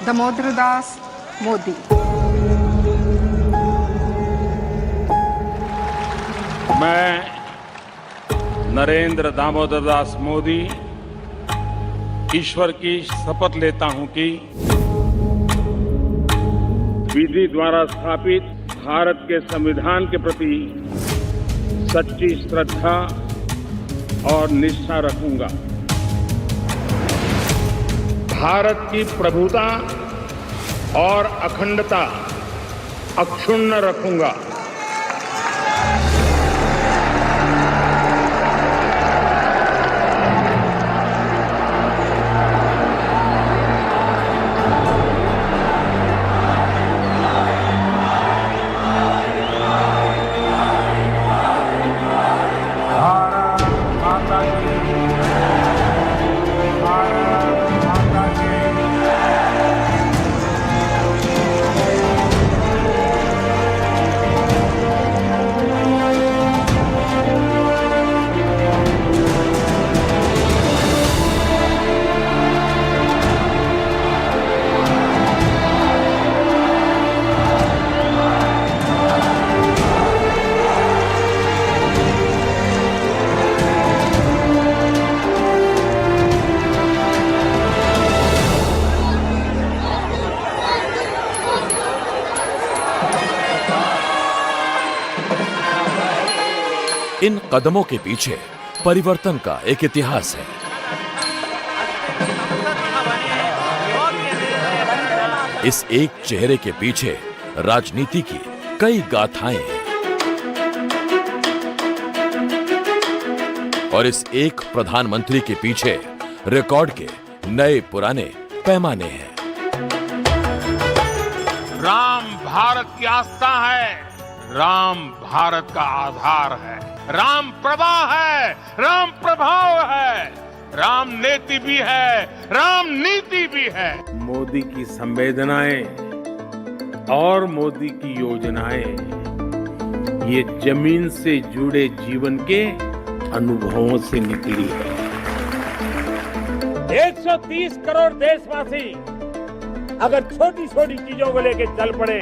दामोदर दास मोदी। मैं नरेंद्र दामोदर दास मोदी ईश्वर की शपथ लेता हूं कि विधि द्वारा स्थापित भारत के संविधान के प्रति सच्ची श्रद्धा और निष्ठा रखूंगा। भारत की प्रभुता और अखंडता अक्षुण्ण रखूंगा। इन कदमों के पीछे परिवर्तन का एक इतिहास है। इस एक चेहरे के पीछे राजनीति की कई गाथाएं हैं और इस एक प्रधानमंत्री के पीछे रिकॉर्ड के नए पुराने पैमाने हैं। राम भारत की आस्था है, राम भारत का आधार है, राम प्रवाह है, राम प्रभाव है, राम नेति भी है, राम नीति भी है। मोदी की संवेदनाएं और मोदी की योजनाएं ये जमीन से जुड़े जीवन के अनुभवों से निकली है। 130 करोड़ देशवासी अगर छोटी छोटी चीजों को लेकर चल पड़े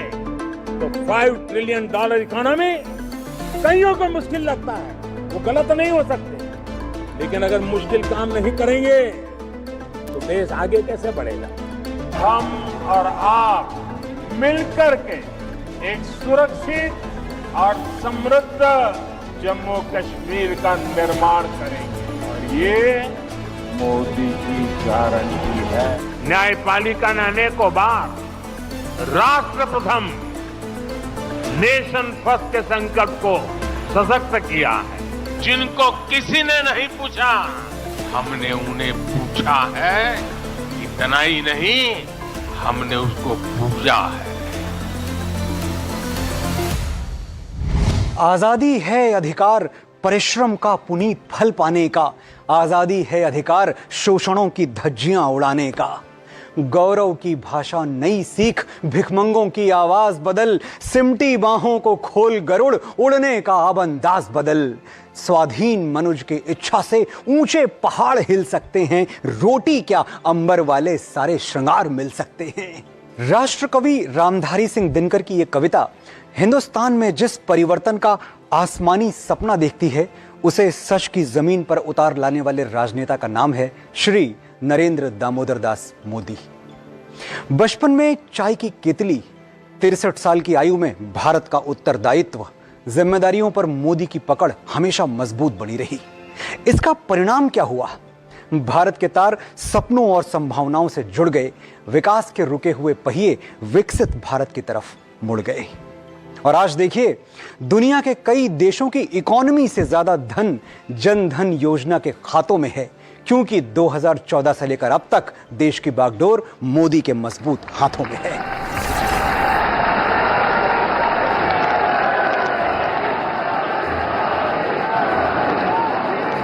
तो $5 ट्रिलियन इकोनॉमी कईयों को मुश्किल लगता है, वो गलत नहीं हो सकते, लेकिन अगर मुश्किल काम नहीं करेंगे तो देश आगे कैसे बढ़ेगा। हम और आप मिलकर के एक सुरक्षित और समृद्ध जम्मू कश्मीर का निर्माण करेंगे और ये मोदी की गारंटी है। न्यायपालिका ने अनेकों बार राष्ट्र प्रथम नेशन फर्स्ट के संकल्प को सशक्त किया है। जिनको किसी ने नहीं पूछा, हमने उन्हें पूछा है। इतना ही नहीं, हमने उसको पूजा है। आजादी है अधिकार परिश्रम का पुनीत फल पाने का, आजादी है अधिकार शोषणों की धज्जियां उड़ाने का। गौरव की भाषा नई सीख, भिखमंगों की आवाज बदल, सिमटी बाहों को खोल गरुड़, उड़ने का अब अंदाज बदल। स्वाधीन मनुज के इच्छा से ऊंचे पहाड़ हिल सकते हैं, रोटी क्या अंबर वाले सारे श्रृंगार मिल सकते हैं। राष्ट्रकवि रामधारी सिंह दिनकर की यह कविता हिंदुस्तान में जिस परिवर्तन का आसमानी सपना देखती है, उसे सच की जमीन पर उतार लाने वाले राजनेता का नाम है श्री नरेंद्र दामोदर दास मोदी। बचपन में चाय की केतली, 63 साल की आयु में भारत का उत्तरदायित्व, जिम्मेदारियों पर मोदी की पकड़ हमेशा मजबूत बनी रही। इसका परिणाम क्या हुआ? भारत के तार सपनों और संभावनाओं से जुड़ गए, विकास के रुके हुए पहिए विकसित भारत की तरफ मुड़ गए। और आज देखिए, दुनिया के कई देशों की इकोनॉमी से ज्यादा धन जन धन योजना के खातों में है, क्योंकि 2014 से लेकर अब तक देश की बागडोर मोदी के मजबूत हाथों में है।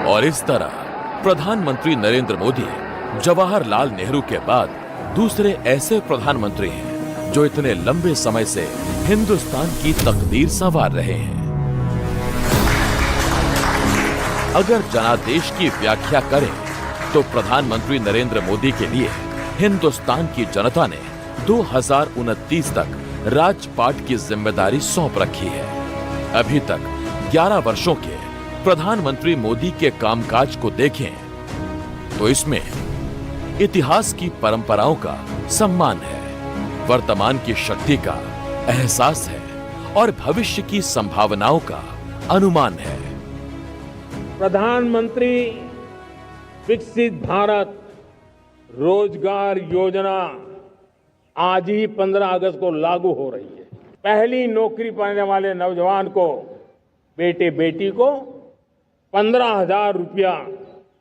और इस तरह प्रधानमंत्री नरेंद्र मोदी जवाहरलाल नेहरू के बाद दूसरे ऐसे प्रधानमंत्री हैं जो इतने लंबे समय से हिंदुस्तान की तकदीर संवार रहे हैं। अगर जनादेश की व्याख्या करें तो प्रधानमंत्री नरेंद्र मोदी के लिए हिंदुस्तान की जनता ने 2029 तक राजपाट की जिम्मेदारी सौंप रखी है। अभी तक 11 वर्षों के प्रधानमंत्री मोदी के कामकाज को देखें तो इसमें इतिहास की परंपराओं का सम्मान है, वर्तमान की शक्ति का एहसास है और भविष्य की संभावनाओं का अनुमान है। प्रधानमंत्री विकसित भारत रोजगार योजना आज ही 15 अगस्त को लागू हो रही है। पहली नौकरी पाने वाले नौजवान को, बेटे बेटी को 15,000 रुपया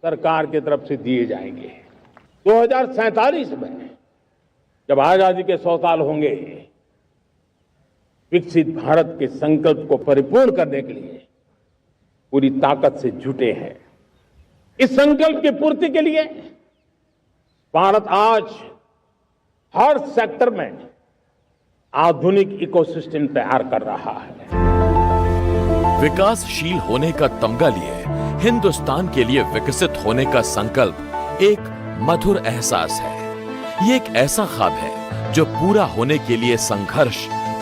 सरकार की तरफ से दिए जाएंगे। 2047 में जब आजादी के 100 साल होंगे, विकसित भारत के संकल्प को परिपूर्ण करने के लिए पूरी ताकत से जुटे हैं। इस संकल्प की पूर्ति के लिए भारत आज हर सेक्टर में आधुनिक इकोसिस्टम तैयार कर रहा है। विकासशील होने का तमगा लिए हिंदुस्तान के लिए विकसित होने का संकल्प एक मधुर एहसास है। ये एक ऐसा ख्वाब है जो पूरा होने के लिए संघर्ष,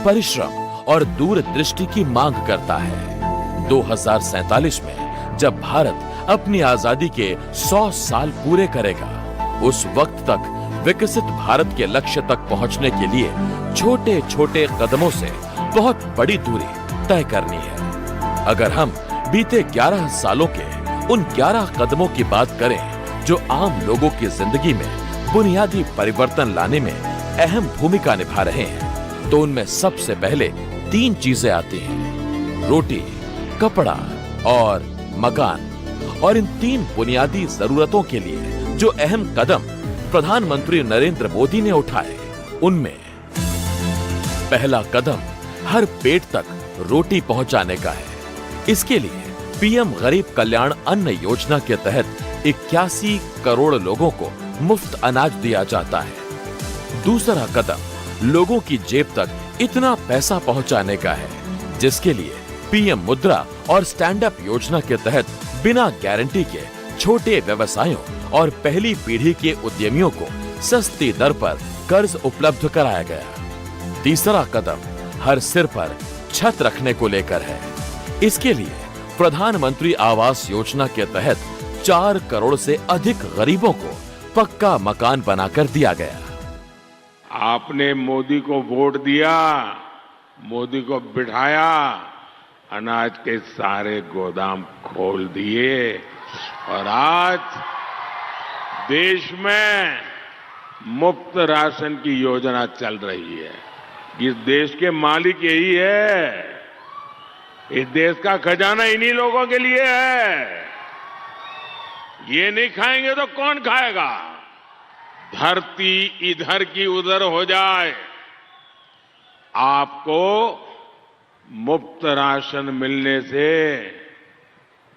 परिश्रम और दूरदृष्टि की मांग करता है। 2047 में जब भारत अपनी आजादी के 100 साल पूरे करेगा, उस वक्त तक विकसित भारत के लक्ष्य तक पहुंचने के लिए छोटे छोटे कदमों से बहुत बड़ी दूरी तय करनी है। अगर हम बीते 11 सालों के उन 11 कदमों की बात करें जो आम लोगों की जिंदगी में बुनियादी परिवर्तन लाने में अहम भूमिका निभा रहे हैं, तो उनमें सबसे पहले 3 चीजें आती हैं: रोटी, कपड़ा और मकान। और इन 3 बुनियादी जरूरतों के लिए जो अहम कदम प्रधानमंत्री नरेंद्र मोदी ने उठाए, उनमें पहला कदम हर पेट तक रोटी पहुंचाने का है। इसके लिए पीएम गरीब कल्याण अन्न योजना के तहत 81 करोड़ लोगों को मुफ्त अनाज दिया जाता है। दूसरा कदम लोगों की जेब तक इतना पैसा पहुंचाने का है जिसके लिए पीएम मुद्रा और स्टैंड अप योजना के तहत बिना गारंटी के छोटे व्यवसायों और पहली पीढ़ी के उद्यमियों को सस्ती दर पर कर्ज उपलब्ध कराया गया। तीसरा कदम हर सिर पर छत रखने को लेकर है। इसके लिए प्रधानमंत्री आवास योजना के तहत 4 करोड़ से अधिक गरीबों को पक्का मकान बनाकर दिया गया। आपने मोदी को वोट दिया, मोदी को बिठाया, अनाज के सारे गोदाम खोल दिए और आज देश में मुफ्त राशन की योजना चल रही है। इस देश के मालिक यही है। इस देश का खजाना इन्हीं लोगों के लिए है। ये नहीं खाएंगे तो कौन खाएगा? धरती इधर की उधर हो जाए, आपको मुफ्त राशन मिलने से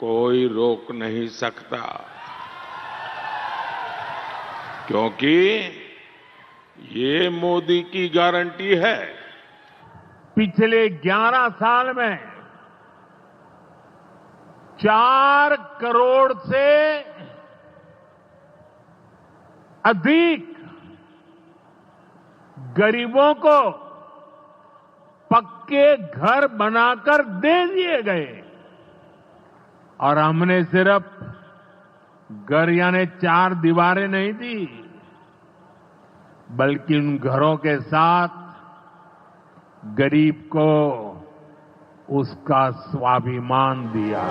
कोई रोक नहीं सकता, क्योंकि ये मोदी की गारंटी है। पिछले 11 साल में 4 करोड़ से अधिक गरीबों को पक्के घर बनाकर दे दिए गए और हमने सिर्फ घर यानी 4 दीवारें नहीं दी, बल्कि उन घरों के साथ गरीब को उसका स्वाभिमान दिया।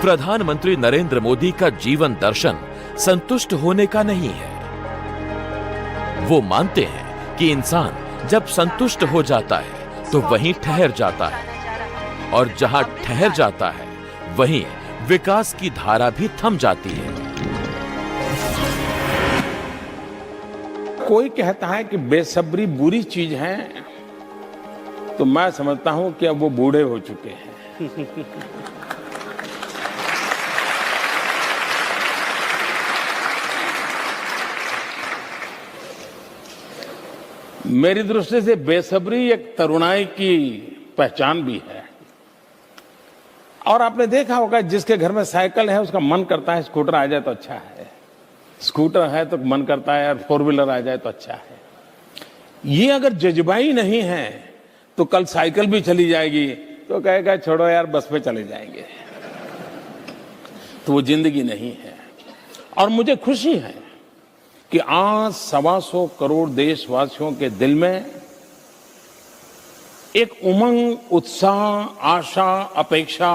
प्रधानमंत्री नरेंद्र मोदी का जीवन दर्शन संतुष्ट होने का नहीं है। वो मानते हैं कि इंसान जब संतुष्ट हो जाता है तो वहीं ठहर जाता है और जहां ठहर जाता है वहीं विकास की धारा भी थम जाती है। कोई कहता है कि बेसब्री बुरी चीज है, तो मैं समझता हूं कि अब वो बूढ़े हो चुके हैं। मेरी दृष्टि से बेसब्री एक तरुणाई की पहचान भी है। और आपने देखा होगा जिसके घर में साइकिल है उसका मन करता है स्कूटर आ जाए तो अच्छा है। स्कूटर है तो मन करता है यार 4 व्हीलर आ जाए तो अच्छा है। ये अगर जज्बाई नहीं है तो कल साइकिल भी चली जाएगी तो कहेगा छोड़ो यार बस पे चले जाएंगे, तो वो जिंदगी नहीं है। और मुझे खुशी है कि आज 125 करोड़ देशवासियों के दिल में एक उमंग, उत्साह, आशा, अपेक्षा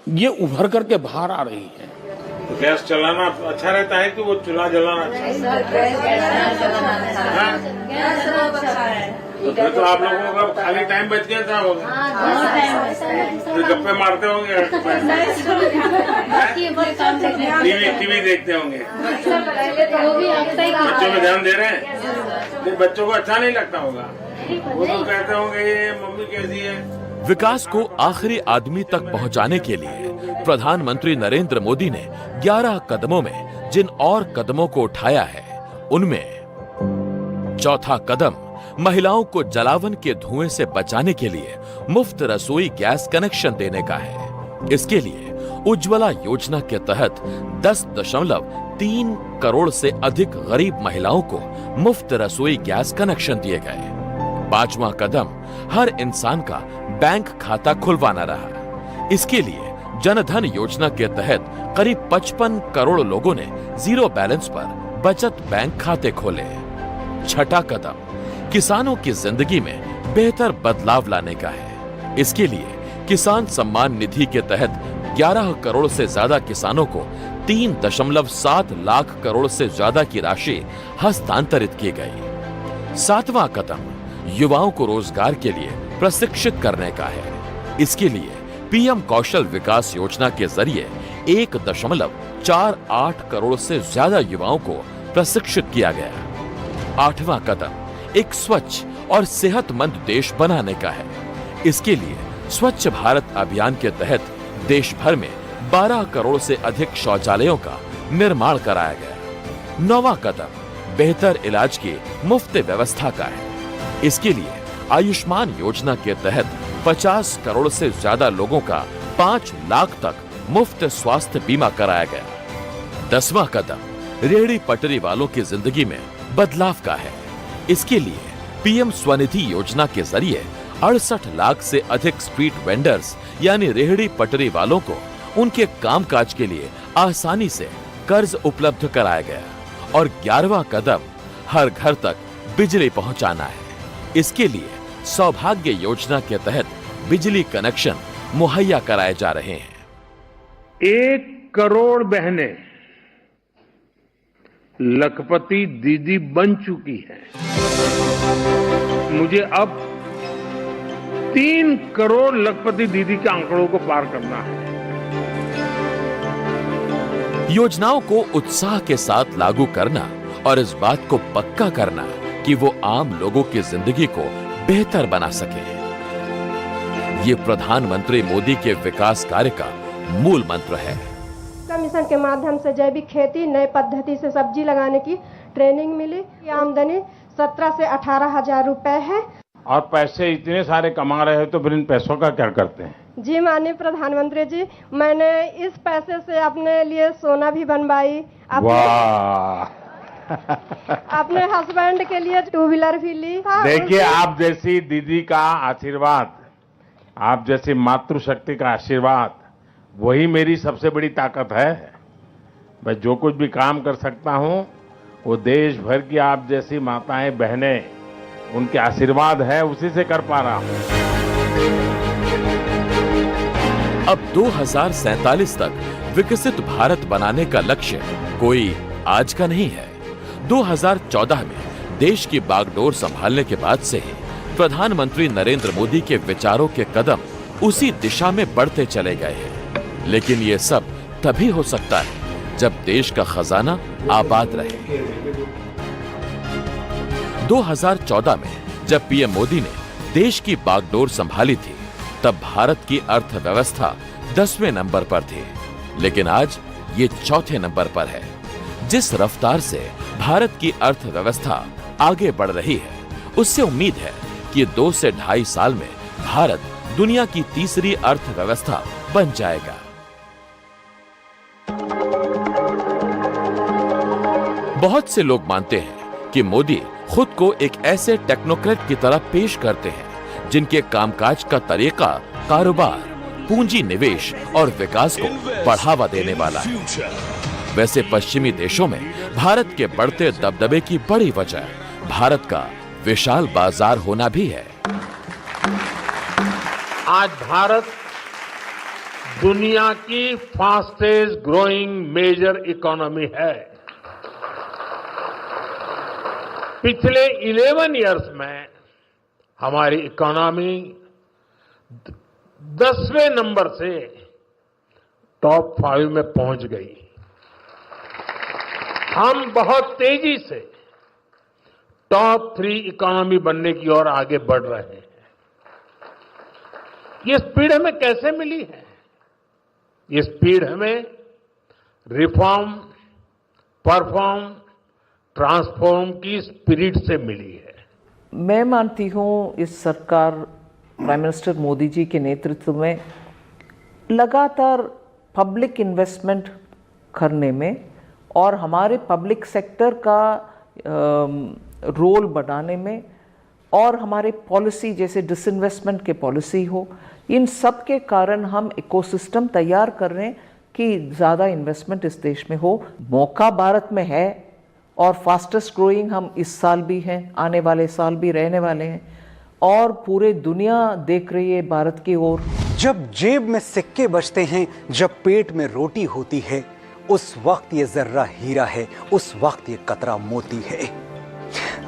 ये उभर करके बाहर आ रही है। तो गैस चलाना अच्छा रहता है कि वो चूल्हा जलाना अच्छा है? तो फिर तो आप लोगों का खाली टाइम बच गया था होगा, फिर गप्पे मारते होंगे, टीवी देखते होंगे, बच्चों में ध्यान दे रहे हैं। फिर बच्चों को अच्छा नहीं लगता होगा, वो तो कहते होंगे ये मम्मी कैसी है। विकास को आखिरी आदमी तक पहुंचाने के लिए प्रधानमंत्री नरेंद्र मोदी ने 11 कदमों में जिन और कदमों को उठाया है, उनमें चौथा कदम महिलाओं को जलावन के धुएं से बचाने के लिए मुफ्त रसोई गैस कनेक्शन देने का है। इसके लिए उज्ज्वला योजना के तहत 10.3 करोड़ से अधिक गरीब महिलाओं को मुफ्त रसोई गैस कनेक्शन दिए गए। 5वां कदम हर इंसान का बैंक खाता खुलवाना रहा। इसके लिए जनधन योजना के तहत करीब 55 करोड़ लोगों ने जीरो बैलेंस पर बचत बैंक खाते खोले। छठा कदम किसानों की जिंदगी में बेहतर बदलाव लाने का है। इसके लिए किसान सम्मान निधि के तहत 11 करोड़ से ज्यादा किसानों को 3.7 लाख करोड़ से ज्यादा की राशि हस्तांतरित की गई। 7वां कदम युवाओं को रोजगार के लिए प्रशिक्षित करने का है। इसके लिए पीएम कौशल विकास योजना के जरिए 1.48 करोड़ से ज्यादा युवाओं को प्रशिक्षित किया गया। 8वां कदम एक स्वच्छ और सेहतमंद देश बनाने का है। इसके लिए स्वच्छ भारत अभियान के तहत देश भर में 12 करोड़ से अधिक शौचालयों का निर्माण कराया गया। 9वां कदम बेहतर इलाज की मुफ्त व्यवस्था का है। इसके लिए आयुष्मान योजना के तहत 50 करोड़ से ज्यादा लोगों का 5 लाख तक मुफ्त स्वास्थ्य बीमा कराया गया। 10वां कदम रेहड़ी पटरी वालों की जिंदगी में बदलाव का है। इसके लिए पीएम स्वनिधि योजना के जरिए 68 लाख से अधिक स्ट्रीट वेंडर्स यानी रेहड़ी पटरी वालों को उनके कामकाज के लिए आसानी से कर्ज उपलब्ध कराया गया। और 11वां कदम हर घर तक बिजली पहुंचाना है। इसके लिए सौभाग्य योजना के तहत बिजली कनेक्शन मुहैया कराए जा रहे हैं। 1 करोड़ बहनें लखपति दीदी बन चुकी हैं। मुझे अब 3 करोड़ लखपति दीदी के आंकड़ों को पार करना है। योजनाओं को उत्साह के साथ लागू करना और इस बात को पक्का करना कि वो आम लोगों की जिंदगी को बेहतर बना सके, ये प्रधानमंत्री मोदी के विकास कार्य का मूल मंत्र है। मिशन के माध्यम से जैविक खेती, नए पद्धति से सब्जी लगाने की ट्रेनिंग मिली। आमदनी 17 से 18 हजार रुपए है। और पैसे इतने सारे कमा रहे हैं तो फिर इन पैसों का क्या करते हैं? जी माननीय प्रधानमंत्री जी, मैंने इस पैसे से अपने लिए सोना भी बनवाई, अपने हस्बैंड के लिए 2 व्हीलर भी ली। देखिए, आप जैसी दीदी का आशीर्वाद, आप जैसी मातृशक्ति का आशीर्वाद, वही मेरी सबसे बड़ी ताकत है। मैं जो कुछ भी काम कर सकता हूं वो देश भर की आप जैसी माताएं, बहनें, उनके आशीर्वाद है, उसी से कर पा रहा हूं। अब 2047 तक विकसित भारत बनाने का लक्ष्य कोई आज का नहीं है। 2014 में देश की बागडोर संभालने के बाद से ही प्रधानमंत्री नरेंद्र मोदी के विचारों के कदम उसी दिशा में बढ़ते चले गए हैं। लेकिन ये सब तभी हो सकता है जब देश का खजाना आबाद रहे। 2014 में जब पीएम मोदी ने देश की बागडोर संभाली थी, तब भारत की अर्थव्यवस्था 10वें नंबर पर थी, लेकिन आज ये 4थे नंबर पर है। जिस रफ्तार से भारत की अर्थव्यवस्था आगे बढ़ रही है, उससे उम्मीद है कि 2 से 2.5 साल में भारत दुनिया की तीसरी अर्थव्यवस्था बन जाएगा। बहुत से लोग मानते हैं कि मोदी खुद को एक ऐसे टेक्नोक्रेट की तरह पेश करते हैं जिनके कामकाज का तरीका कारोबार, पूंजी निवेश और विकास को बढ़ावा देने वाला है। वैसे पश्चिमी देशों में भारत के बढ़ते दबदबे की बड़ी वजह भारत का विशाल बाजार होना भी है। आज भारत दुनिया की फास्टेस्ट ग्रोइंग मेजर इकोनॉमी है। पिछले 11 इयर्स में हमारी इकोनॉमी 10वें नंबर से टॉप 5 में पहुंच गई। हम बहुत तेजी से टॉप 3 इकोनॉमी बनने की ओर आगे बढ़ रहे हैं। ये स्पीड हमें कैसे मिली है? ये स्पीड हमें रिफॉर्म, परफॉर्म, ट्रांसफॉर्म की स्पिरिट से मिली है। मैं मानती हूँ इस सरकार प्राइम मिनिस्टर मोदी जी के नेतृत्व में लगातार पब्लिक इन्वेस्टमेंट करने में और हमारे पब्लिक सेक्टर का रोल बढ़ाने में और हमारे पॉलिसी जैसे डिसइन्वेस्टमेंट के पॉलिसी हो, इन सब के कारण हम इकोसिस्टम तैयार कर रहे हैं कि ज़्यादा इन्वेस्टमेंट इस देश में हो। मौका भारत में है और फास्टेस्ट ग्रोइंग हम इस साल भी हैं, आने वाले साल भी रहने वाले हैं और पूरे दुनिया देख रही है भारत की ओर। जब जेब में सिक्के बचते हैं, जब पेट में रोटी होती है, उस वक्त ये जर्रा हीरा है, उस वक्त ये कतरा मोती है।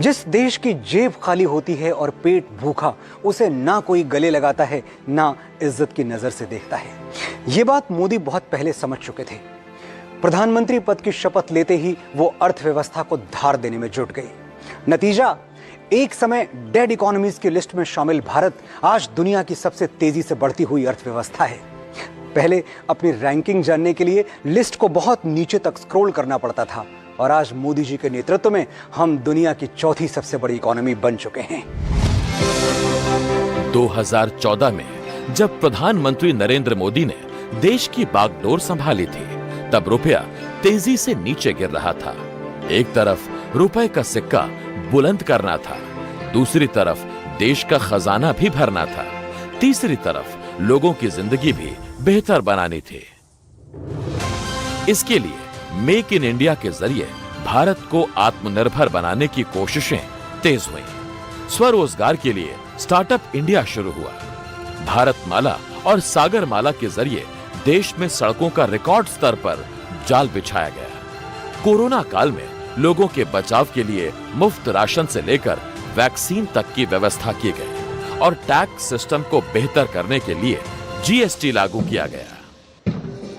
जिस देश की जेब खाली होती है और पेट भूखा, उसे ना कोई गले लगाता है, ना इज्जत की नजर से देखता है। ये बात मोदी बहुत पहले समझ चुके थे। प्रधानमंत्री पद की शपथ लेते ही वो अर्थव्यवस्था को धार देने में जुट गई। नतीजा, एक समय डेड इकोनॉमीज की लिस्ट में शामिल भारत आज दुनिया की सबसे तेजी से बढ़ती हुई अर्थव्यवस्था है। पहले अपनी रैंकिंग जानने के लिए लिस्ट को बहुत नीचे तक स्क्रॉल करना पड़ता था और आज मोदी जी के नेतृत्व में हम दुनिया की चौथी सबसे बड़ी इकोनॉमी बन चुके हैं। 2014 में जब प्रधानमंत्री नरेंद्र मोदी ने देश की बागडोर संभाली थी, तब रुपया तेजी से नीचे गिर रहा था। एक तरफ रुपए का सिक्का बुलंद करना था, दूसरी तरफ देश का खजाना भी भरना था, तीसरी तरफ लोगों की जिंदगी भी बेहतर बनानी थी। इसके लिए मेक इन इंडिया के जरिए भारत को आत्मनिर्भर बनाने की कोशिशें तेज हुई। स्वरोजगार के लिए स्टार्टअप इंडिया शुरू हुआ। भारत माला और सागर माला के जरिए देश में सड़कों का रिकॉर्ड स्तर पर जाल बिछाया गया। कोरोना काल में लोगों के बचाव के लिए मुफ्त राशन से लेकर वैक्सीन तक की व्यवस्था की गई और टैक्स सिस्टम को बेहतर करने के लिए जीएसटी लागू किया गया।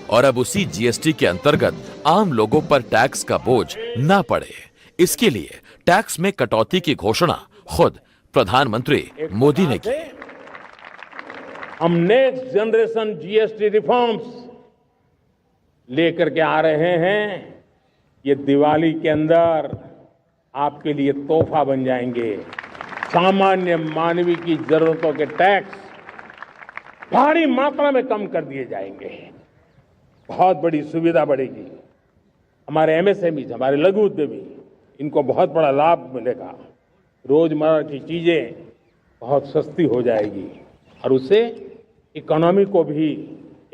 और अब उसी जीएसटी के अंतर्गत आम लोगों पर टैक्स का बोझ न पड़े, इसके लिए टैक्स में कटौती की घोषणा खुद प्रधानमंत्री मोदी ने की। हम नेक्स्ट जनरेशन जीएसटी रिफॉर्म्स लेकर के आ रहे हैं। ये दिवाली के अंदर आपके लिए तोहफा बन जाएंगे। सामान्य मानवीय की जरूरतों के टैक्स भारी मात्रा में कम कर दिए जाएंगे। बहुत बड़ी सुविधा बढ़ेगी। हमारे एमएसएमई, हमारे लघु उद्यमी, इनको बहुत बड़ा लाभ मिलेगा। रोजमर्रा की चीजें बहुत सस्ती हो जाएगी और उससे इकोनॉमी को भी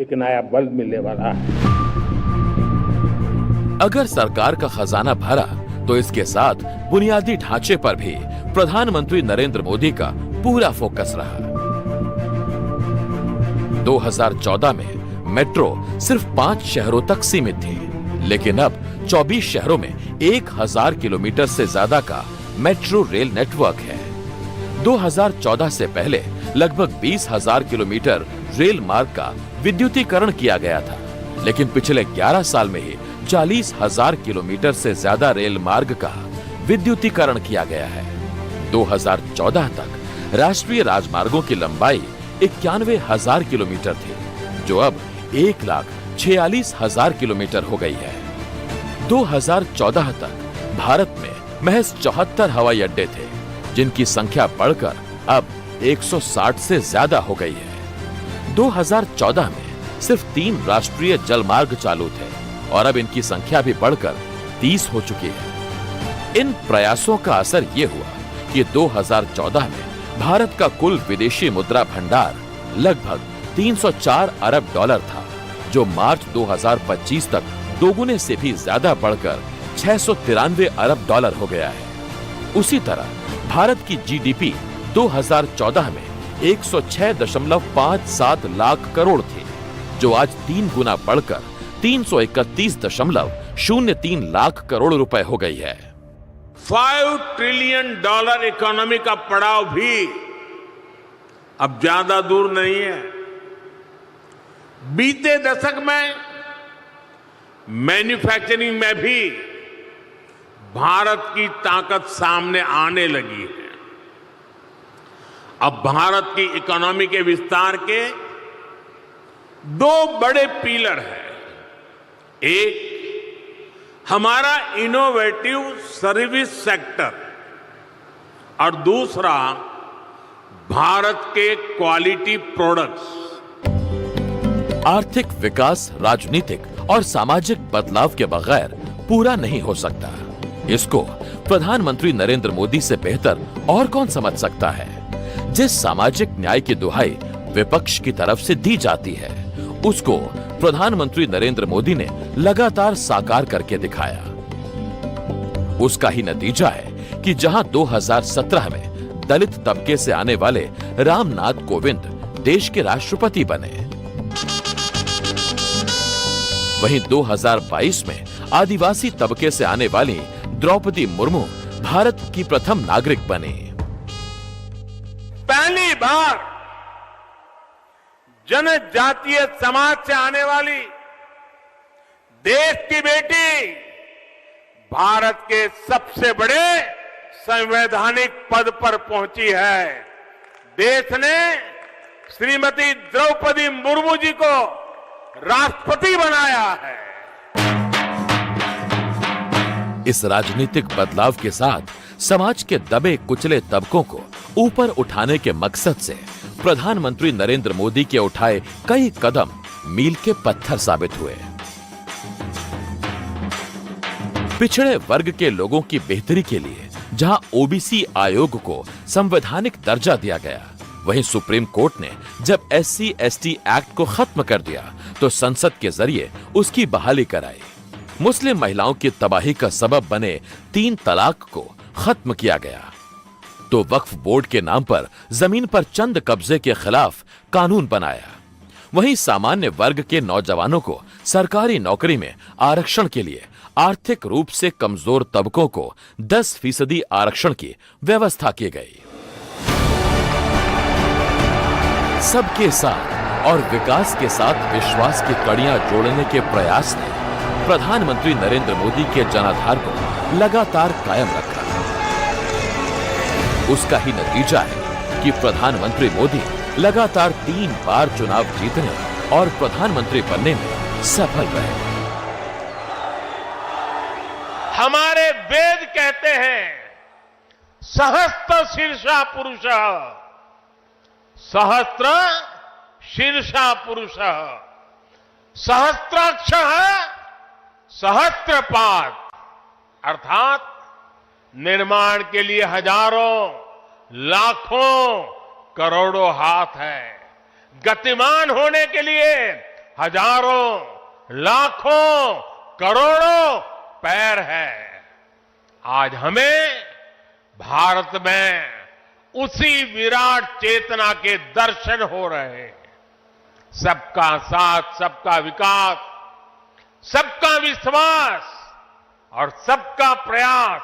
एक नया बल मिलने वाला है। अगर सरकार का खजाना भरा तो इसके साथ बुनियादी ढांचे पर भी प्रधानमंत्री नरेंद्र मोदी का पूरा फोकस रहा। 2014 में मेट्रो सिर्फ 5 शहरों तक सीमित थी, लेकिन अब 24 शहरों में 1000 किलोमीटर से ज्यादा का मेट्रो रेल नेटवर्क है। 2014 से पहले लगभग 20,000 किलोमीटर रेल मार्ग का विद्युतीकरण किया गया था, लेकिन पिछले 11 साल में ही 40,000 किलोमीटर से ज्यादा रेल मार्ग का विद्युतीकरण किया गया है। 2014 तक राष्ट्रीय राजमार्गों की लंबाई 91,000 किलोमीटर थी, जो अब 1,46,000 किलोमीटर हो गई है। 2014 तक भारत में महज 74 हवाई अड्डे थे, जिनकी संख्या बढ़कर अब 160 से ज्यादा हो गई है। 2014 में सिर्फ 3 राष्ट्रीय जलमार्ग चालू थे और अब इनकी संख्या भी बढ़कर 30 हो चुकी है। इन प्रयासों का असर ये हुआ कि 2014 में भारत का कुल विदेशी मुद्रा भंडार लगभग 304 अरब डॉलर था, जो मार्च 2025 तक दोगुने से भी ज्यादा बढ़कर 693 अरब डॉलर हो गया है। उसी तरह भारत की जीडीपी 2014 में 106.57 लाख करोड़ थी, जो आज 3 गुना बढ़कर 331.03 लाख करोड़ रुपए हो गई है। $5 ट्रिलियन इकोनॉमी का पड़ाव भी अब ज्यादा दूर नहीं है। बीते दशक में मैन्युफैक्चरिंग में भी भारत की ताकत सामने आने लगी है। अब भारत की इकोनॉमी के विस्तार के 2 बड़े पिलर हैं। एक, हमारा इनोवेटिव सर्विस सेक्टर, और दूसरा भारत के क्वालिटी प्रोडक्ट्स। आर्थिक विकास राजनीतिक और सामाजिक बदलाव के बगैर पूरा नहीं हो सकता। इसको प्रधानमंत्री नरेंद्र मोदी से बेहतर और कौन समझ सकता है। जिस सामाजिक न्याय की दुहाई विपक्ष की तरफ से दी जाती है, उसको प्रधानमंत्री नरेंद्र मोदी ने लगातार साकार करके दिखाया। उसका ही नतीजा है कि जहां 2017 में दलित तबके से आने वाले रामनाथ कोविंद देश के राष्ट्रपति बने, वहीं 2022 में आदिवासी तबके से आने वाली द्रौपदी मुर्मू भारत की प्रथम नागरिक बनी। पहली बार जनजातीय समाज से आने वाली देश की बेटी भारत के सबसे बड़े संवैधानिक पद पर पहुंची है। देश ने श्रीमती द्रौपदी मुर्मू जी को राष्ट्रपति बनाया है। इस राजनीतिक बदलाव के साथ समाज के दबे कुचले तबकों को ऊपर उठाने के मकसद से प्रधानमंत्री नरेंद्र मोदी के उठाए कई कदम मील के पत्थर साबित हुए। पिछड़े वर्ग के लोगों की बेहतरी के लिए जहां ओबीसी आयोग को संवैधानिक दर्जा दिया गया, वहीं सुप्रीम कोर्ट ने जब SC/ST एक्ट को खत्म कर दिया तो संसद के जरिए उसकी बहाली कराई। मुस्लिम महिलाओं की तबाही का सबब बने 3 तलाक को खत्म किया गया, तो वक्फ बोर्ड के नाम पर जमीन पर चंद कब्जे के खिलाफ कानून बनाया। वहीं सामान्य वर्ग के नौजवानों को सरकारी नौकरी में आरक्षण के लिए आर्थिक रूप से कमजोर तबकों को 10% आरक्षण की व्यवस्था की गई। सबके साथ और विकास के साथ विश्वास की कड़ियां जोड़ने के प्रयास ने प्रधानमंत्री नरेंद्र मोदी के जनाधार को लगातार कायम रखा। उसका ही नतीजा है कि प्रधानमंत्री मोदी लगातार 3 बार चुनाव जीतने और प्रधानमंत्री बनने में सफल रहे। हमारे वेद कहते हैं, सहस्त्र शीर्षा पुरुष, सहस्त्र शीर्षा पुरुष, सहस्त्राक्ष सहस्त्रपाद, अर्थात निर्माण के लिए हजारों, लाखों, करोड़ों हाथ है। गतिमान होने के लिए हजारों, लाखों, करोड़ों पैर है। आज हमें भारत में उसी विराट चेतना के दर्शन हो रहे हैं। सबका साथ, सबका विकास, सबका विश्वास और सबका प्रयास,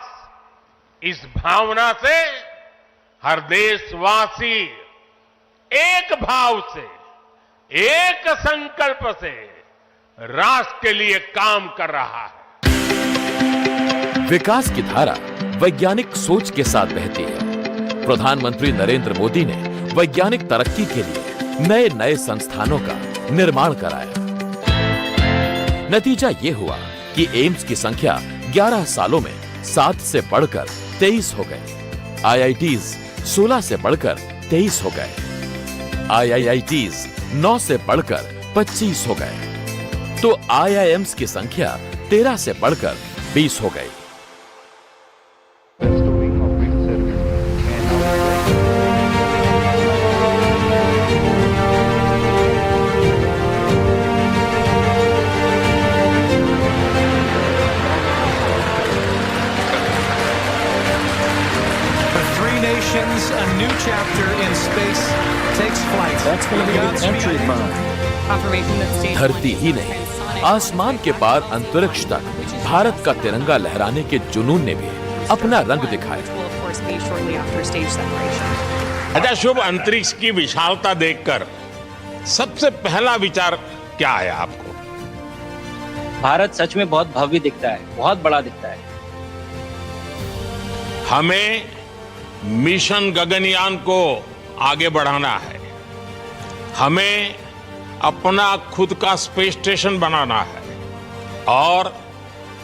इस भावना से हर देशवासी एक भाव से, एक संकल्प से राष्ट्र के लिए काम कर रहा है। विकास की धारा वैज्ञानिक सोच के साथ बहती है। प्रधानमंत्री नरेंद्र मोदी ने वैज्ञानिक तरक्की के लिए नए नए संस्थानों का निर्माण कराया। नतीजा ये हुआ कि एम्स की संख्या 11 सालों में 7 से बढ़कर 23 हो गए। IITs 16 से बढ़कर 23 हो गए। IIITs 9 से बढ़कर 25 हो गए। तो IIMs की संख्या 13 से बढ़कर 20 हो गई। begins a new chapter in space, takes flight. That's going to be the entry point. धरती ही नहीं, आसमान के पार अंतरिक्ष तक भारत का तिरंगा लहराने के जुनून ने भी अपना रंग दिखाया। अच्छा शुभ, अंतरिक्ष की विशालता देखकर सबसे पहला विचार क्या आया आपको? भारत सच में बहुत भव्य दिखता है, बहुत बड़ा दिखता है। हमें मिशन गगनयान को आगे बढ़ाना है, हमें अपना खुद का स्पेस स्टेशन बनाना है और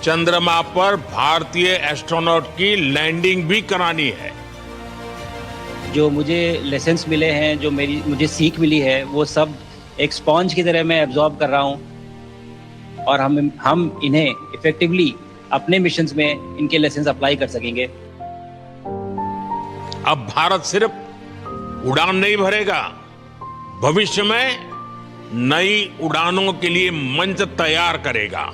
चंद्रमा पर भारतीय एस्ट्रोनॉट की लैंडिंग भी करानी है। जो मुझे लेसन्स मिले हैं, जो मुझे सीख मिली है, वो सब एक स्पॉन्ज की तरह मैं एब्जॉर्ब कर रहा हूं और हम इन्हें इफेक्टिवली अपने मिशंस में इनके लेसन्स अप्लाई कर सकेंगे। अब भारत सिर्फ उड़ान नहीं भरेगा, भविष्य में नई उड़ानों के लिए मंच तैयार करेगा।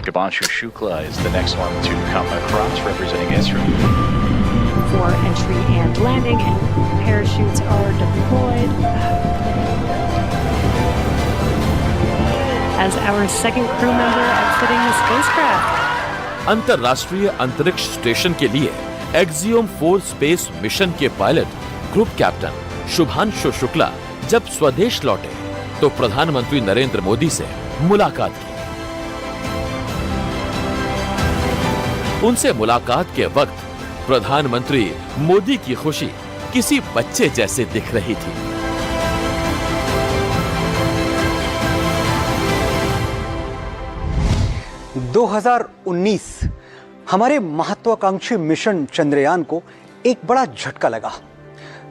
Devanshu Shukla is the next one to come across representing Israel. For entry and landing, and parachutes are deployed. As our second crew member exiting the spacecraft. अंतरराष्ट्रीय अंतरिक्ष स्टेशन के लिए एक्सियोम 4 स्पेस मिशन के pilot group captain Shubhanshu Shukla जब स्वदेश लौटे तो प्रधानमंत्री नरेंद्र मोदी से मुलाकात की। उनसे मुलाकात के वक्त प्रधानमंत्री मोदी की खुशी किसी बच्चे जैसे दिख रही थी। – 2019 हमारे महत्वाकांक्षी मिशन चंद्रयान को एक बड़ा झटका लगा।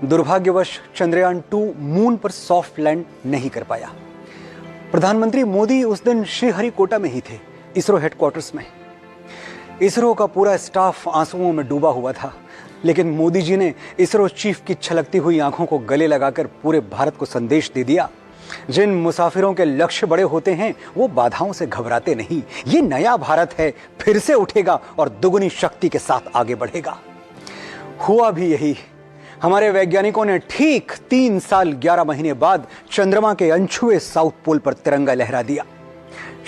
दुर्भाग्यवश चंद्रयान 2 मून पर सॉफ्ट लैंड नहीं कर पाया। प्रधानमंत्री मोदी उस दिन श्रीहरिकोटा में ही थे, इसरो हेडक्वार्टर्स में। इसरो का पूरा स्टाफ आंसुओं में डूबा हुआ था, लेकिन मोदी जी ने इसरो चीफ की छलकती हुई आंखों को गले लगाकर पूरे भारत को संदेश दे दिया, जिन मुसाफिरों के लक्ष्य बड़े होते हैं वो बाधाओं से घबराते नहीं। ये नया भारत है, फिर से उठेगा और दुगनी शक्ति के साथ आगे बढ़ेगा। हुआ भी यही। हमारे वैज्ञानिकों ने ठीक 3 साल 11 महीने बाद चंद्रमा के अनछुए साउथ पोल पर तिरंगा लहरा दिया।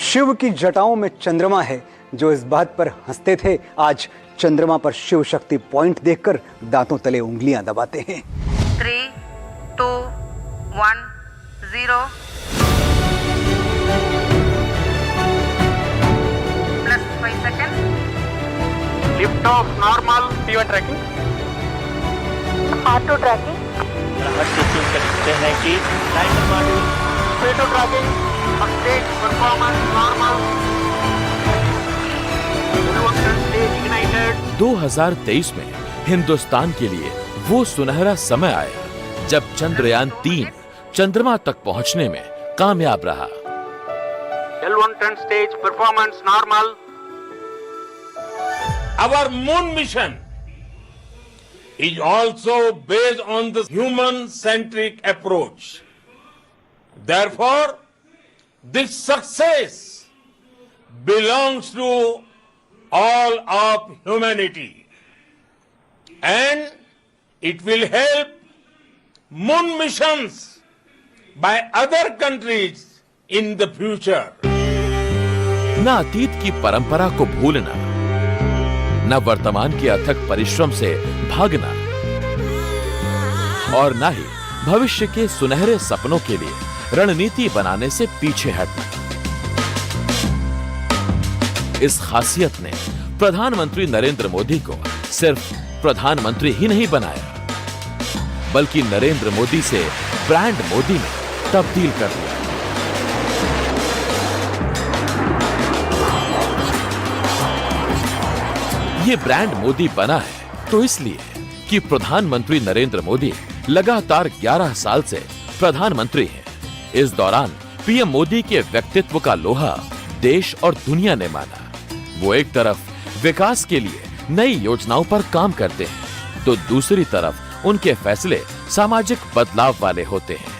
शिव की जटाओं में चंद्रमा है, जो इस बात पर हंसते थे आज चंद्रमा पर शिव शक्ति पॉइंट देखकर दांतों तले उंगलियां दबाते हैं। 3, 2, 1, 0 +5 seconds. लिफ्ट ऑफ नॉर्मल, पीवा ट्रैकिंग, ऑटो ट्रैकिंग। कर सकते हैं कि टाइमर मॉड्यूल, पेटो ट्रैकिंग, अपडेट परफॉर्मेंस नॉर्मल, 2023 में हिंदुस्तान के लिए वो सुनहरा समय आया जब चंद्रयान 3 चंद्रमा तक पहुंचने में कामयाब रहा। L110 stage performance normal. Our moon mission is also based on the human-centric approach. Therefore, this success belongs to all of humanity, and it will help moon missions by other countries in the future. न अतीत की परंपरा को भूलना, न वर्तमान के अथक परिश्रम से भागना और न ही भविष्य के सुनहरे सपनों के लिए रणनीति बनाने से पीछे हटना। इस खासियत ने प्रधानमंत्री नरेंद्र मोदी को सिर्फ प्रधानमंत्री ही नहीं बनाया, बल्कि नरेंद्र मोदी से ब्रांड मोदी में तब्दील कर दिया। ये ब्रांड मोदी बना है तो इसलिए कि प्रधानमंत्री नरेंद्र मोदी लगातार 11 साल से प्रधानमंत्री हैं। इस दौरान पीएम मोदी के व्यक्तित्व का लोहा देश और दुनिया ने माना। वो एक तरफ विकास के लिए नई योजनाओं पर काम करते हैं तो दूसरी तरफ उनके फैसले सामाजिक बदलाव वाले होते हैं।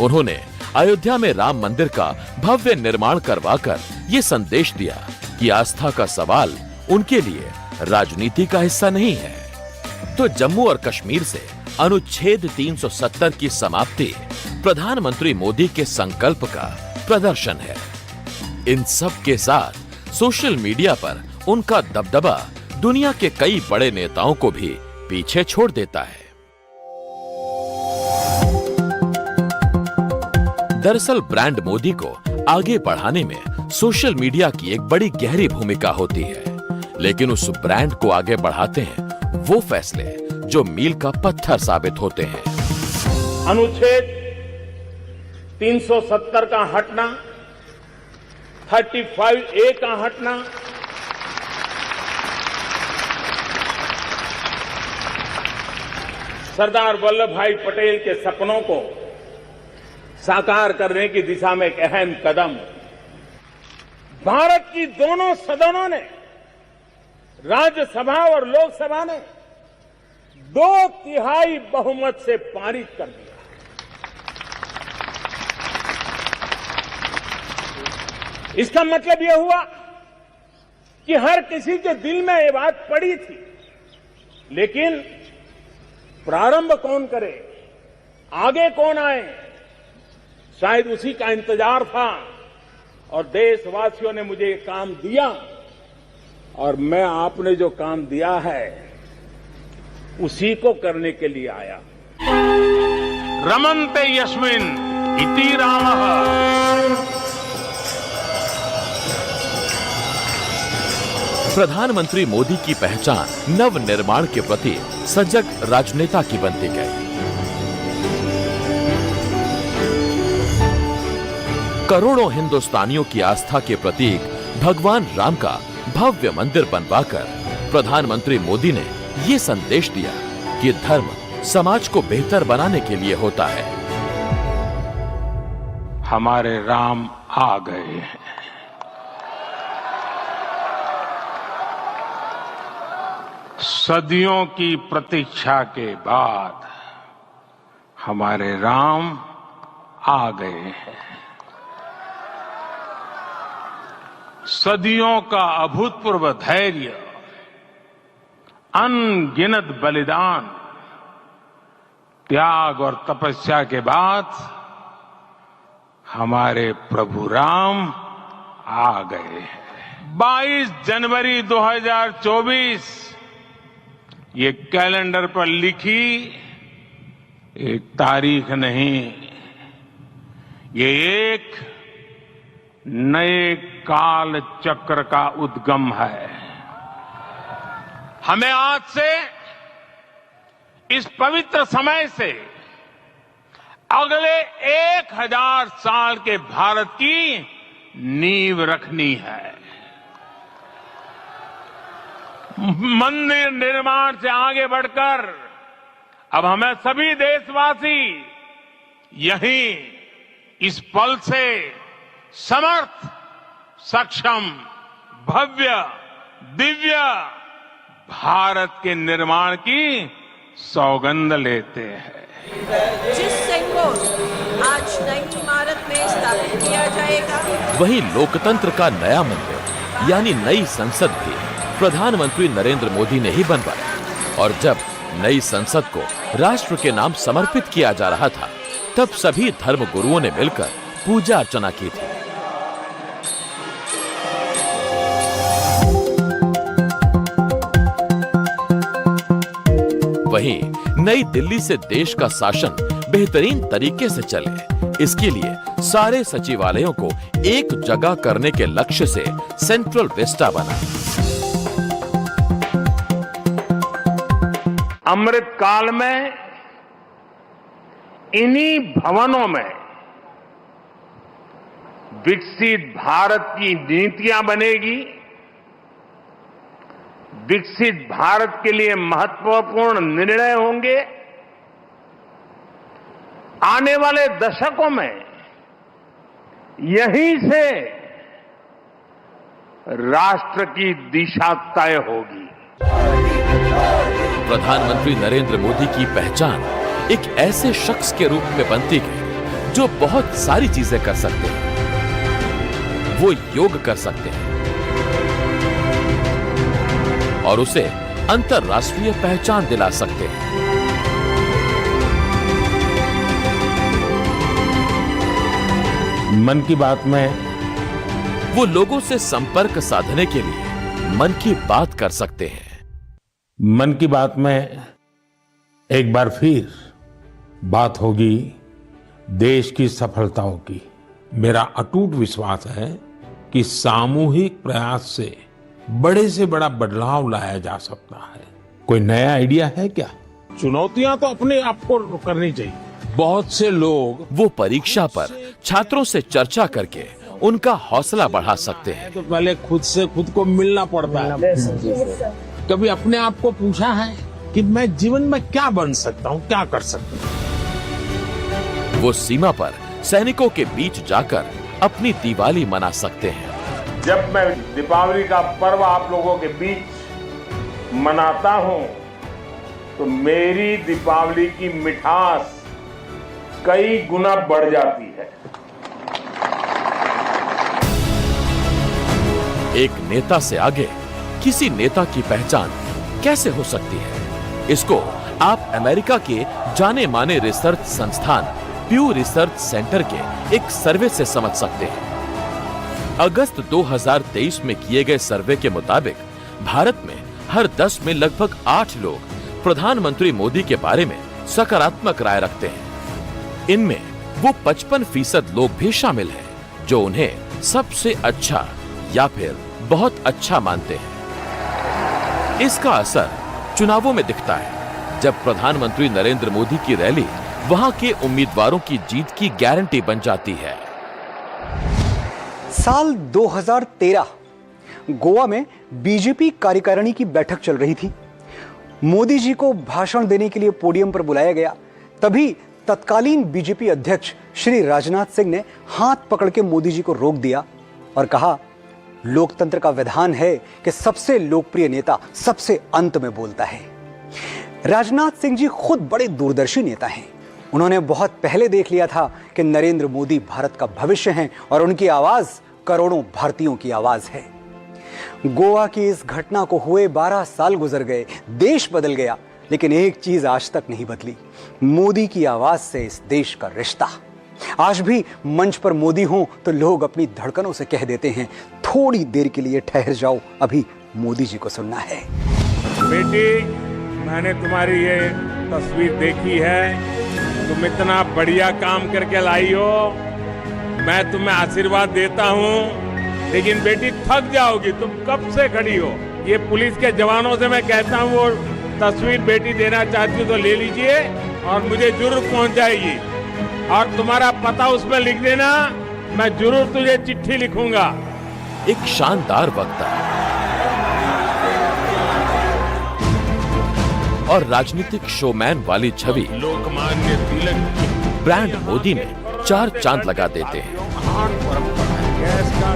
उन्होंने अयोध्या में राम मंदिर का भव्य निर्माण करवाकर ये संदेश दिया कि आस्था का सवाल उनके लिए राजनीति का हिस्सा नहीं है, तो जम्मू और कश्मीर से अनुच्छेद 370 की समाप्ति प्रधानमंत्री मोदी के संकल्प का प्रदर्शन है। इन सब के साथ सोशल मीडिया पर उनका दबदबा दुनिया के कई बड़े नेताओं को भी पीछे छोड़ देता है। दरअसल ब्रांड मोदी को आगे बढ़ाने में सोशल मीडिया की एक बड़ी गहरी भूमिका होती है, लेकिन उस ब्रांड को आगे बढ़ाते हैं वो फैसले जो मील का पत्थर साबित होते हैं। अनुच्छेद 370 का हटना, 35A का हटना, सरदार वल्लभ भाई पटेल के सपनों को साकार करने की दिशा में एक अहम कदम। भारत की दोनों सदनों ने, राज्यसभा और लोकसभा ने 2/3 बहुमत से पारित कर दिया। इसका मतलब यह हुआ कि हर किसी के दिल में ये बात पड़ी थी, लेकिन प्रारंभ कौन करे, आगे कौन आए, शायद उसी का इंतजार था। और देशवासियों ने मुझे ये काम दिया, और मैं आपने जो काम दिया है उसी को करने के लिए आया। रमन्ते यस्मिन् इति रामः। प्रधानमंत्री मोदी की पहचान नव निर्माण के प्रति सजग राजनेता की बनती गई। करोड़ों हिंदुस्तानियों की आस्था के प्रतीक भगवान राम का भव्य मंदिर बनवाकर प्रधानमंत्री मोदी ने ये संदेश दिया कि धर्म समाज को बेहतर बनाने के लिए होता है। हमारे राम आ गए हैं। सदियों की प्रतीक्षा के बाद हमारे राम आ गए हैं। सदियों का अभूतपूर्व धैर्य, अनगिनत बलिदान, त्याग और तपस्या के बाद हमारे प्रभु राम आ गए हैं। 22 जनवरी 2024 ये कैलेंडर पर लिखी एक तारीख नहीं, ये एक नए काल चक्र का उद्गम है। हमें आज से, इस पवित्र समय से अगले 1000 साल के भारत की नींव रखनी है। मंदिर निर्माण से आगे बढ़कर अब हमें सभी देशवासी यहीं इस पल से समर्थ, सक्षम, भव्य, दिव्य भारत के निर्माण की सौगंध लेते हैं। जिस संघ को आज नई इमारत में स्थापित किया जाएगा, वहीं लोकतंत्र का नया मंदिर यानी नई संसद भी प्रधानमंत्री नरेंद्र मोदी ने ही बनवाया। और जब नई संसद को राष्ट्र के नाम समर्पित किया जा रहा था, तब सभी धर्म गुरुओं ने मिलकर पूजा अर्चना की थी। वहीं नई दिल्ली से देश का शासन बेहतरीन तरीके से चले, इसके लिए सारे सचिवालयों को एक जगह करने के लक्ष्य से सेंट्रल विस्टा बना। अमृत काल में इन्हीं भवनों में विकसित भारत की नीतियां बनेगी। विकसित भारत के लिए महत्वपूर्ण निर्णय होंगे। आने वाले दशकों में यहीं से राष्ट्र की दिशा तय होगी। प्रधानमंत्री नरेंद्र मोदी की पहचान एक ऐसे शख्स के रूप में बनती गई जो बहुत सारी चीजें कर सकते हैं। वो योग कर सकते हैं और उसे अंतर्राष्ट्रीय पहचान दिला सकते हैं। मन की बात में वो लोगों से संपर्क साधने के लिए मन की बात कर सकते हैं। मन की बात में एक बार फिर बात होगी देश की सफलताओं की। मेरा अटूट विश्वास है कि सामूहिक प्रयास से बड़े से बड़ा बदलाव लाया जा सकता है। कोई नया आइडिया है क्या? चुनौतियां तो अपने आप को करनी चाहिए। बहुत से लोग वो परीक्षा पर छात्रों से चर्चा करके उनका हौसला बढ़ा सकते हैं। तो पहले खुद से खुद को मिलना पड़ता है। कभी अपने आप को पूछा है कि मैं जीवन में क्या बन सकता हूँ, क्या कर सकता हूँ? वो सीमा पर सैनिकों के बीच जाकर अपनी दिवाली मना सकते हैं। जब मैं दीपावली का पर्व आप लोगों के बीच मनाता हूँ तो मेरी दीपावली की मिठास कई गुना बढ़ जाती है। एक नेता से आगे किसी नेता की पहचान कैसे हो सकती है? इसको आप अमेरिका के जाने माने रिसर्च संस्थान प्यू रिसर्च सेंटर के एक सर्वे से समझ सकते हैं। अगस्त 2023 में किए गए सर्वे के मुताबिक भारत में हर 10 में लगभग 8 लोग प्रधानमंत्री मोदी के बारे में सकारात्मक राय रखते हैं। इनमें वो 55% लोग भी शामिल हैं जो उन्हें सबसे अच्छा या फिर बहुत अच्छा मानते हैं। इसका असर चुनावों में दिखता है, जब प्रधानमंत्री नरेंद्र मोदी की रैली वहां के उम्मीदवारों की जीत की गारंटी बन जाती है। साल 2013 गोवा में बीजेपी कार्यकारिणी की बैठक चल रही थी। मोदी जी को भाषण देने के लिए पोडियम पर बुलाया गया। तभी तत्कालीन बीजेपी अध्यक्ष श्री राजनाथ सिंह ने हाथ पकड़ के मोदी जी को रोक दिया और कहा, लोकतंत्र का विधान है कि सबसे लोकप्रिय नेता सबसे अंत में बोलता है। राजनाथ सिंह जी खुद बड़े दूरदर्शी नेता हैं। उन्होंने बहुत पहले देख लिया था कि नरेंद्र मोदी भारत का भविष्य हैं और उनकी आवाज करोड़ों भारतीयों की आवाज है। गोवा की इस घटना को हुए 12 साल गुजर गए, देश बदल गया, लेकिन एक चीज आज तक नहीं बदली, मोदी की आवाज से इस देश का रिश्ता। आज भी मंच पर मोदी हों तो लोग अपनी धड़कनों से कह देते हैं, थोड़ी देर के लिए ठहर जाओ, अभी मोदी जी को सुनना है। बेटी, मैंने तुम्हारी ये तस्वीर देखी है, तुम इतना बढ़िया काम करके लाई हो, मैं तुम्हें आशीर्वाद देता हूँ, लेकिन बेटी थक जाओगी, तुम कब से खड़ी हो। ये पुलिस के जवानों से मैं कहता हूँ, वो तस्वीर बेटी देना चाहती हो तो ले लीजिए और मुझे जरूर पहुंचाएगी, और तुम्हारा पता उसमें लिख देना, मैं जरूर तुझे चिट्ठी लिखूंगा। एक शानदार वक्ता और राजनीतिक शोमैन वाली छवि लोकमान्य तिलक ब्रांड मोदी में 4 चांद लगा देते हैं।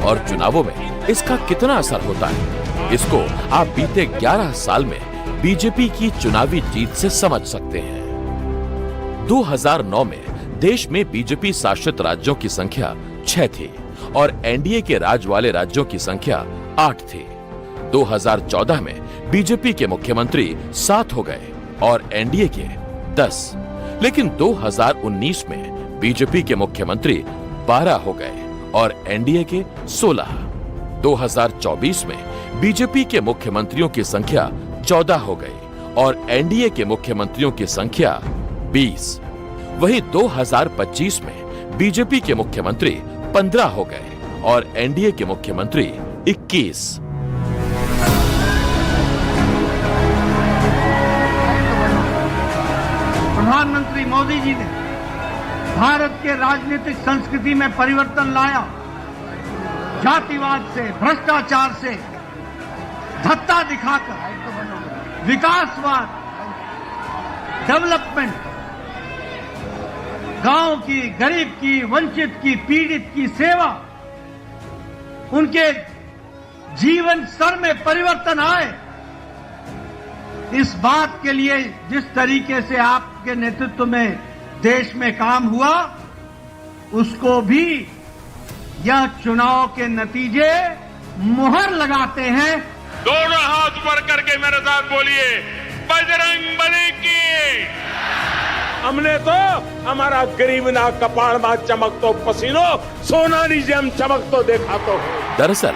और चुनावों में इसका कितना असर होता है, इसको आप बीते 11 साल में बीजेपी की चुनावी जीत से समझ सकते हैं। 2009 में देश में बीजेपी शासित राज्यों की संख्या 6 थी और एनडीए के राज वाले राज्यों की संख्या 8 थी। 2014 में बीजेपी के मुख्यमंत्री 7 हो गए और एनडीए के 10, लेकिन 2019 में बीजेपी के मुख्यमंत्री 12 हो गए और एनडीए के 16। 2024 में बीजेपी के मुख्यमंत्रियों की संख्या 14 हो गई और एनडीए के मुख्यमंत्रियों की संख्या 20। वहीं 2025 में बीजेपी के मुख्यमंत्री 15 हो गए और एनडीए के मुख्यमंत्री 21। प्रधानमंत्री मोदी जी ने भारत के राजनीतिक संस्कृति में परिवर्तन लाया। जातिवाद से, भ्रष्टाचार से, धत्ता दिखाकर विकासवाद, डेवलपमेंट, गांव की, गरीब की, वंचित की, पीड़ित की सेवा, उनके जीवन स्तर में परिवर्तन आए। इस बात के लिए जिस तरीके से आपके नेतृत्व में देश में काम हुआ, उसको भी यह चुनाव के नतीजे मुहर लगाते हैं दोनों हाथ ऊपर करके मेरे साथ बोलिए, बजरंग बली की। हमने तो हमारा गरीब ना कपाड़ में चमक तो पसीनो सोनारी जेम चमक तो देखा तो। दरअसल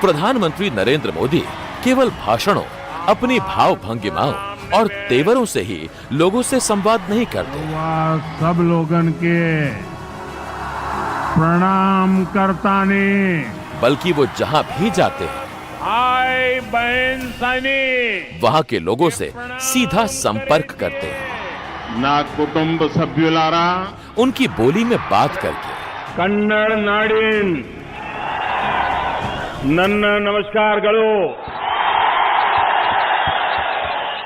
प्रधानमंत्री नरेंद्र मोदी केवल भाषणों, अपनी भाव भंगिमाओं और तेवरों से ही लोगों से संवाद नहीं करते। सब लोगन के प्रणाम करता ने, बल्कि वो जहां भी जाते हैं हाय बहन सैनिक, वहां के लोगों से सीधा संपर्क करते हैं, ना कुटुंब सभ्युलारा, उनकी बोली में बात करके। कन्नड़ नाडिन नन्न नमस्कार गलो।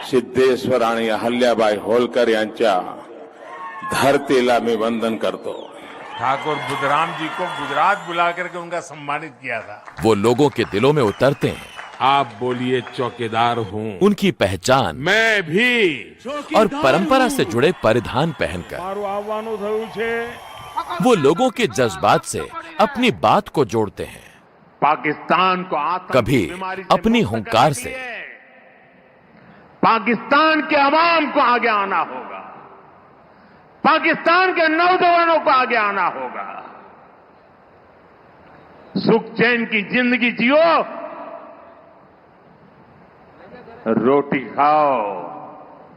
सिद्धेश्वर आणि अहल्याबाई होलकर यांच्या धरतीला मी वंदन करतो। ठाकुर बुधराम जी को गुजरात बुला करके उनका सम्मानित किया था। वो लोगों के दिलों में उतरते हैं। आप बोलिए चौकीदार हूँ, उनकी पहचान मैं भी, और परंपरा से जुड़े परिधान पहनकर वो लोगों के जज्बात से अपनी बात को जोड़ते हैं। पाकिस्तान को कभी अपनी हुंकार से, पाकिस्तान के अवाम को आगे आना होगा, पाकिस्तान के नौजवानों को आगे आना होगा। सुख चैन की जिंदगी जियो, रोटी खाओ,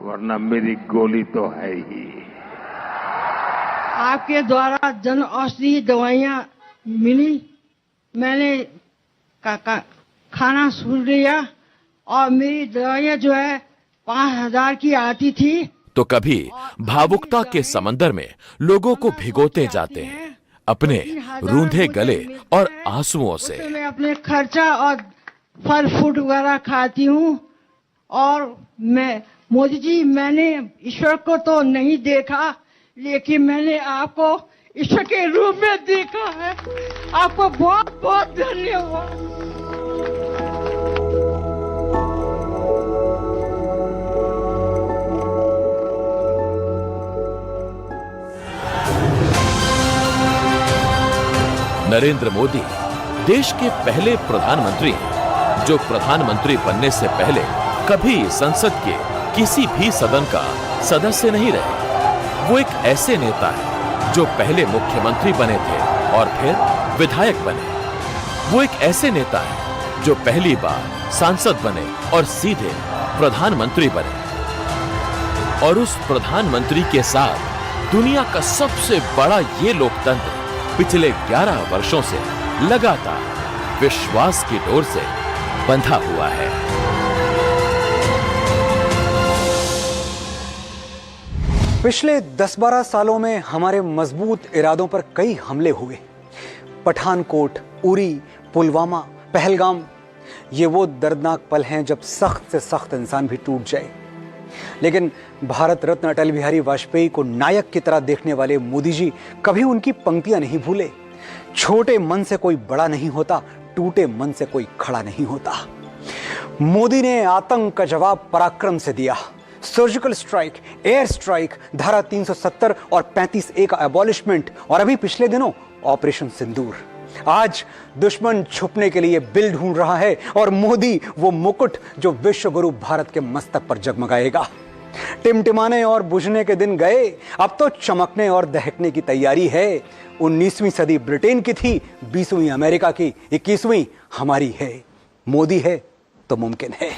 वरना मेरी गोली तो है ही। आपके द्वारा जन औषधि दवाइयां मिली, मैंने खाना सुन लिया और मेरी दवाइयां जो है 5,000 की आती थी। तो कभी भावुकता के समंदर में लोगों को भिगोते जाते हैं अपने रूंधे गले और आंसुओं से। मैं अपने खर्चा और फल फ्रूट वगैरह खाती हूँ। और मैं मोदी जी, मैंने ईश्वर को तो नहीं देखा, लेकिन मैंने आपको ईश्वर के रूप में देखा है। आपको बहुत बहुत धन्यवाद। नरेंद्र मोदी देश के पहले प्रधानमंत्री हैं जो प्रधानमंत्री बनने से पहले कभी संसद के किसी भी सदन का सदस्य नहीं रहे। वो एक ऐसे नेता हैं जो पहले मुख्यमंत्री बने थे और फिर विधायक बने। वो एक ऐसे नेता हैं जो पहली बार सांसद बने और सीधे प्रधानमंत्री बने। और उस प्रधानमंत्री के साथ दुनिया का सबसे बड़ा ये लोकतंत्र पिछले 11 वर्षों से लगातार विश्वास की डोर से बंधा हुआ है। पिछले 10-12 सालों में हमारे मजबूत इरादों पर कई हमले हुए। पठानकोट, उरी, पुलवामा, पहलगाम, ये वो दर्दनाक पल हैं जब सख्त से सख्त इंसान भी टूट जाए। लेकिन भारत रत्न अटल बिहारी वाजपेयी को नायक की तरह देखने वाले मोदी जी कभी उनकी पंक्तियां नहीं भूले। छोटे मन से कोई बड़ा नहीं होता, टूटे मन से कोई खड़ा नहीं होता। मोदी ने आतंक का जवाब पराक्रम से दिया। सर्जिकल स्ट्राइक, एयर स्ट्राइक, धारा 370 और 35A का एबॉलिशमेंट, और अभी पिछले दिनों ऑपरेशन सिंदूर। आज दुश्मन छुपने के लिए बिल ढूंढ रहा है और मोदी वो मुकुट जो विश्व गुरु भारत के मस्तक पर जगमगाएगा। टिमटिमाने और बुझने के दिन गए, अब तो चमकने और दहकने की तैयारी है। 19वीं सदी ब्रिटेन की थी, 20वीं अमेरिका की, 21वीं हमारी है। मोदी है तो मुमकिन है।